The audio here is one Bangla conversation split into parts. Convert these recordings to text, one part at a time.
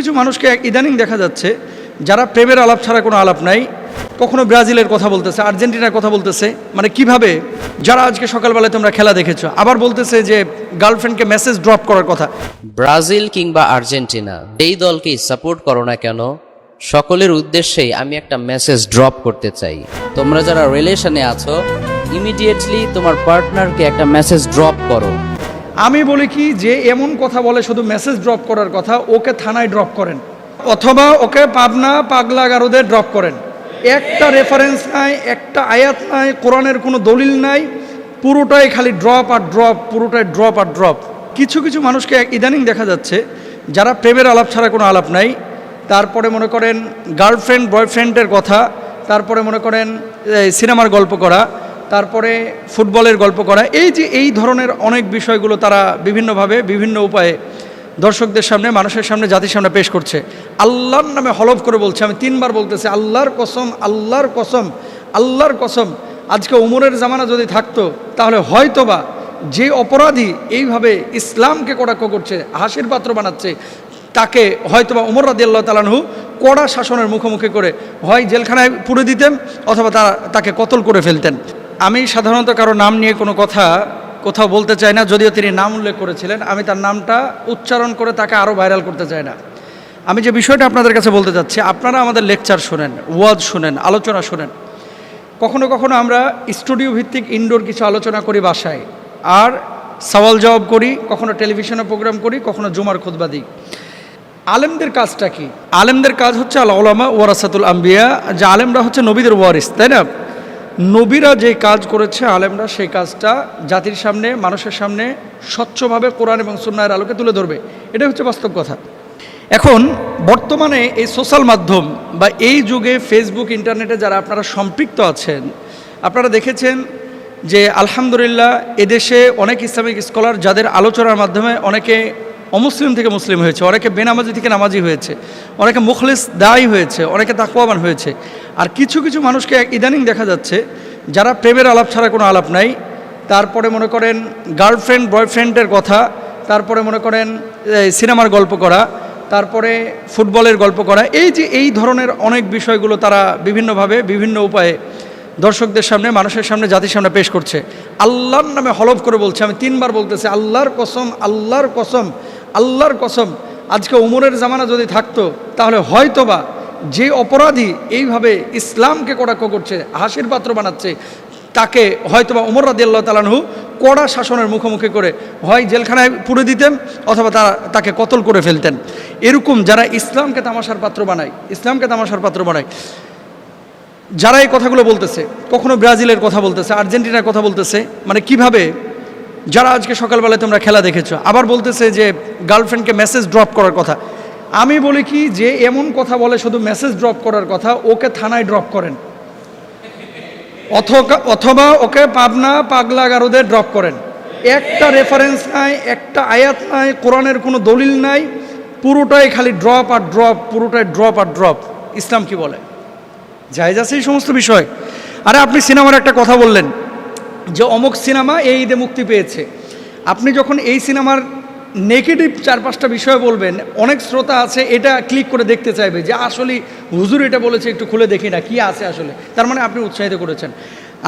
কিছু মানুষকে ইদানিং দেখা যাচ্ছে যারা প্রেমের আলাপ ছাড়া কোনো আলাপ নাই, কখনো ব্রাজিলের কথা বলতেছে, আর্জেন্টিনার কথা বলতেছে, মানে কিভাবে, যারা আজকে সকালবেলায় তোমরা খেলা দেখেছো, আবার বলতেছে যে গার্লফ্রেন্ডকে মেসেজ ড্রপ করার কথা। ব্রাজিল কিংবা আর্জেন্টিনা এই দলকেই সাপোর্ট করো না কেন, সকলের উদ্দেশ্যেই আমি একটা মেসেজ ড্রপ করতে চাই। তোমরা যারা রিলেশনে আছো, ইমিডিয়েটলি তোমার পার্টনারকে একটা মেসেজ ড্রপ করো। আমি বলি কি, যে এমন কথা বলে শুধু মেসেজ ড্রপ করার কথা, ওকে থানায় ড্রপ করেন, অথবা ওকে পাবনা পাগলা গারদে ড্রপ করেন। একটা রেফারেন্স নাই, একটা আয়াত নাই, কোরআনের কোনো দলিল নাই, পুরোটাই খালি ড্রপ আর ড্রপ, পুরোটাই ড্রপ আর ড্রপ। কিছু কিছু মানুষকে ইদানিং দেখা যাচ্ছে যারা প্রেমের আলাপ ছাড়া কোনো আলাপ নাই, তারপরে মনে করেন গার্লফ্রেন্ড বয়ফ্রেন্ডের কথা, তারপরে মনে করেন সিনেমার গল্প করা, তারপরে ফুটবলের গল্প করা, এই ধরনের অনেক বিষয়গুলো তারা বিভিন্নভাবে বিভিন্ন উপায়ে দর্শকদের সামনে, মানুষের সামনে, জাতির সামনে পেশ করছে। আল্লাহর নামে হলফ করে বলছে, আমি 3 বার বলতেছি, আল্লাহর কসম, আল্লাহর কসম, আল্লাহর কসম, আজকে উমরের জামানা যদি থাকতো তাহলে হয়তোবা যে অপরাধী এইভাবে ইসলামকে কটাক্ষ করছে, হাসির পাত্র বানাচ্ছে, তাকে হয়তোবা উমর রাদিয়াল্লাহু তাআলা আনহু কড়া শাসনের মুখোমুখি করে হয় জেলখানায় পুরে দিতেন, অথবা তাকে কতল করে ফেলতেন। আমি সাধারণত কারো নাম নিয়ে কোনো কথা কোথাও বলতে চাই না, যদিও তিনি নাম উল্লেখ করেছিলেন, আমি তার নামটা উচ্চারণ করে তাকে আরও ভাইরাল করতে চাই না। আমি যে বিষয়টা আপনাদের কাছে বলতে চাচ্ছি, আপনারা আমাদের লেকচার শোনেন, ওয়াজ শোনেন, আলোচনা শোনেন, কখনো কখনো আমরা স্টুডিও ভিত্তিক ইনডোর কিছু আলোচনা করি বাসায়, আর সওয়াল জবাব করি, কখনো টেলিভিশনে প্রোগ্রাম করি, কখনো জুমার খুতবা দিই। আলেমদের কাজটা কি? আলেমদের কাজ হচ্ছে আল উলামা ওয়ারাসাতুল আম্বিয়া, যে আলেমরা হচ্ছে নবীদের ওয়ারিস, তাই না? নবীরা যে কাজ করেছে আলেমরা সেই কাজটা জাতির সামনে, মানুষের সামনে স্বচ্ছভাবে কোরআন এবং সুন্নাহর আলোকে তুলে ধরবে, এটা হচ্ছে বাস্তব কথা। এখন বর্তমানে এই সোশ্যাল মাধ্যম বা এই যুগে ফেসবুক, ইন্টারনেটে যারা আপনারা সম্পৃক্ত আছেন, আপনারা দেখেছেন যে আলহামদুলিল্লাহ এদেশে অনেক ইসলামিক স্কলার যাদের আলোচনার মাধ্যমে অনেকে অমুসলিম থেকে মুসলিম হয়েছে, অনেকে বেনামাজি থেকে নামাজি হয়েছে, অনেকে মুখলিস দায়ী হয়েছে, অনেকে তাকওয়াবান হয়েছে। আর কিছু কিছু মানুষকে ইদানিং দেখা যাচ্ছে যারা প্রেমের আলাপ ছাড়া কোনো আলাপ নাই, তারপরে মনে করেন গার্লফ্রেন্ড বয়ফ্রেন্ডের কথা, তারপরে মনে করেন সিনেমার গল্প করা, তারপরে ফুটবলের গল্প করা, এই ধরনের অনেক বিষয়গুলো তারা বিভিন্নভাবে বিভিন্ন উপায়ে দর্শকদের সামনে, মানুষের সামনে, জাতির সামনে পেশ করছে। আল্লাহর নামে হলফ করে বলছে, আমি 3 বার বলতেছি, আল্লাহর কসম, আল্লাহর কসম, আল্লাহর কসম, আজকে উমরের জামানা যদি থাকতো তাহলে হয়তোবা যে অপরাধী এইভাবে ইসলামকে কটাক্ষ করছে, হাসির পাত্র বানাচ্ছে, তাকে হয়তোবা উমর রাদিয়াল্লাহু তাআলা আনহু কড়া শাসনের মুখোমুখি করে হয় জেলখানায় পুরে দিতেন, অথবা তাকে কতল করে ফেলতেন। এরকম যারা ইসলামকে তামাশার পাত্র বানায়, ইসলামকে তামাশার পাত্র বানায়, যারা এই কথাগুলো বলতেছে, কখনো ব্রাজিলের কথা বলতেছে, আর্জেন্টিনার কথা বলতেছে, মানে কিভাবে, যারা আজকে সকালবেলায় তোমরা খেলা দেখেছো, আবার বলতেছে যে গার্লফ্রেন্ডকে মেসেজ ড্রপ করার কথা। আমি বলি কি, যে এমন কথা বলে শুধু মেসেজ ড্রপ করার কথা, ওকে থানায় ড্রপ করেন, অথবা ওকে পাবনা পাগলা গারদে ড্রপ করেন। একটা রেফারেন্স নাই, একটা আয়াত নাই, কোরআনের কোনো দলিল নাই, পুরোটাই খালি ড্রপ আর ড্রপ, পুরোটাই ড্রপ আর ড্রপ। ইসলাম কি বলে? জায়েজ আছে এই সমস্ত বিষয়। আরে আপনি সিনেমার একটা কথা বললেন যে অমুক সিনেমা এই ঈদে মুক্তি পেয়েছে, আপনি যখন এই সিনেমার নেগেটিভ 4-5টা বিষয় বলবেন, অনেক শ্রোতা আছে এটা ক্লিক করে দেখতে চাইবে যে আসলে হুজুর এটা বলেছে, একটু খুলে দেখি না কি আছে আসলে, তার মানে আপনি উৎসাহিত করেছেন।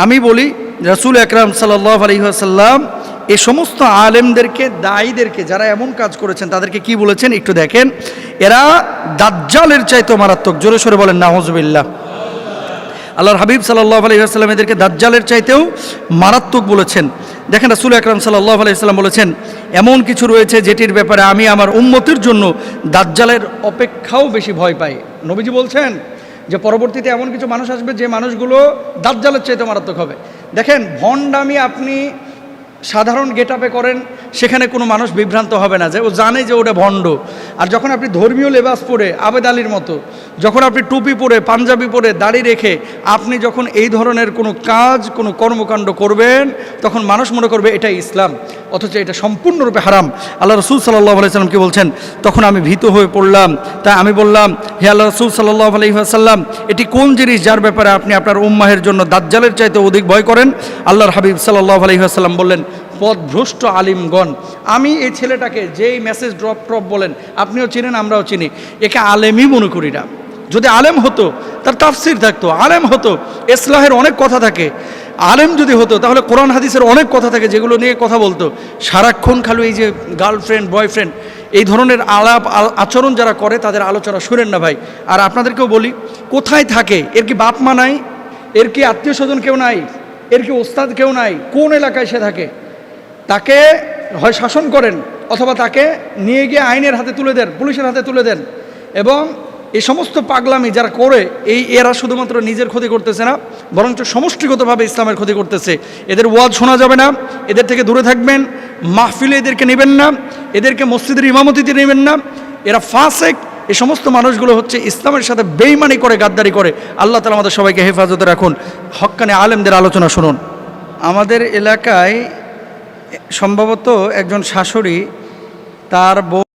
আমি বলি রাসূল আকরাম সাল্লাল্লাহু আলাইহি ওয়াসাল্লাম এই সমস্ত আলেমদেরকে, দায়ীদেরকে, যারা এমন কাজ করেছেন তাদেরকে কি বলেছেন একটু দেখেন। এরা দাজ্জালের চাইতেও মারাত্মক, জোরে সোরে বলেন নাউযুবিল্লাহ। আল্লাহর হাবিব সাল্লাল্লাহু আলাইহি ওয়াসাল্লাম এদেরকে দাজ্জালের চাইতেও মারাত্মক বলেছেন। দেখেন রাসূল আকরাম সাল্লাল্লাহু আলাইহি ওয়াসাল্লাম বলেছেন, এমন কিছু রয়েছে যেটির ব্যাপারে আমি আমার উম্মতের জন্য দাজ্জালের অপেক্ষাও বেশি ভয় পাই। নবীজি বলছেন যে পরবর্তীতে এমন কিছু মানুষ আসবে যে মানুষগুলো দাজ্জালের চাইতে মারাত্মক হবে। দেখেন, ভণ্ডামি আপনি সাধারণ গেট আপে করেন, সেখানে কোনো মানুষ বিভ্রান্ত হবে না, যে ও জানে যে ওটা ভণ্ড। আর যখন আপনি ধর্মীয় লেবাস পরে আবেদ আলীর মতো, যখন আপনি টুপি পরে, পাঞ্জাবি পরে, দাড়ি রেখে আপনি যখন এই ধরনের কোনো কাজ, কোনো কর্মকাণ্ড করবেন, তখন মানুষ মনে করবে এটা ইসলাম, অথচ এটা সম্পূর্ণরূপে হারাম। আল্লাহ রাসূল সাল্লাল্লাহু আলাইহি ওয়াসাল্লাম কি বলছেন? তখন আমি ভীত হয়ে পড়লাম, তাই আমি বললাম, হে আল্লাহ রাসূল সাল্লাল্লাহু আলাইহি ওয়াসাল্লাম, এটি কোন জিনিস যার ব্যাপারে আপনি আপনার উম্মাহের জন্য দাজ্জালের চাইতে অধিক ভয় করেন? আল্লাহর হাবিব সাল্লাল্লাহু আলাইহি ওয়াসাল্লাম বললেন, পথভ্রষ্ট আলিমগণ। আমি এই ছেলেটাকে যেই মেসেজ ড্রপ বলেন, আপনিও চিনেন আমরাও চিনি, একে আলেমই মনে করি না। যদি আলেম হতো তার তাফসির থাকতো, আলেম হতো ইসলাহের অনেক কথা থাকে, আলেম যদি হতো তাহলে কোরআন হাদিসের অনেক কথা থাকে যেগুলো নিয়ে কথা বলতো। সারাক্ষণ খালি এই যে গার্লফ্রেন্ড বয়ফ্রেন্ড এই ধরনের আলাপ আচরণ যারা করে তাদের আলোচনা শুনেন না ভাই। আর আপনাদেরকেও বলি, কোথায় থাকে? এর কি বাপ মা নাই? এর কি আত্মীয় স্বজন কেউ নাই? এর কি ওস্তাদ কেউ নাই? কোন এলাকায় সে থাকে? তাকে হয় শাসন করেন অথবা তাকে নিয়ে গিয়ে আইনের হাতে তুলে দেন, পুলিশের হাতে তুলে দেন। এবং এই সমস্ত পাগলামি যারা করে এরা শুধুমাত্র নিজের ক্ষতি করতেছে না, বরঞ্চ সমষ্টিগতভাবে ইসলামের ক্ষতি করতেছে। এদের ওয়াজ শোনা যাবে না, এদের থেকে দূরে থাকবেন, মাহফিলে এদেরকে নেবেন না, এদেরকে মসজিদের ইমামতিতে নেবেন না। এরা ফাসেক। এই সমস্ত মানুষগুলো হচ্ছে ইসলামের সাথে বেইমানি করে, গাদ্দারি করে। আল্লাহ তাআলা আমাদের সবাইকে হেফাজতে রাখুন। হক্কানে আলেমদের আলোচনা শুনুন। আমাদের এলাকায় সম্ভবত একজন শাশুড়ি তার বউ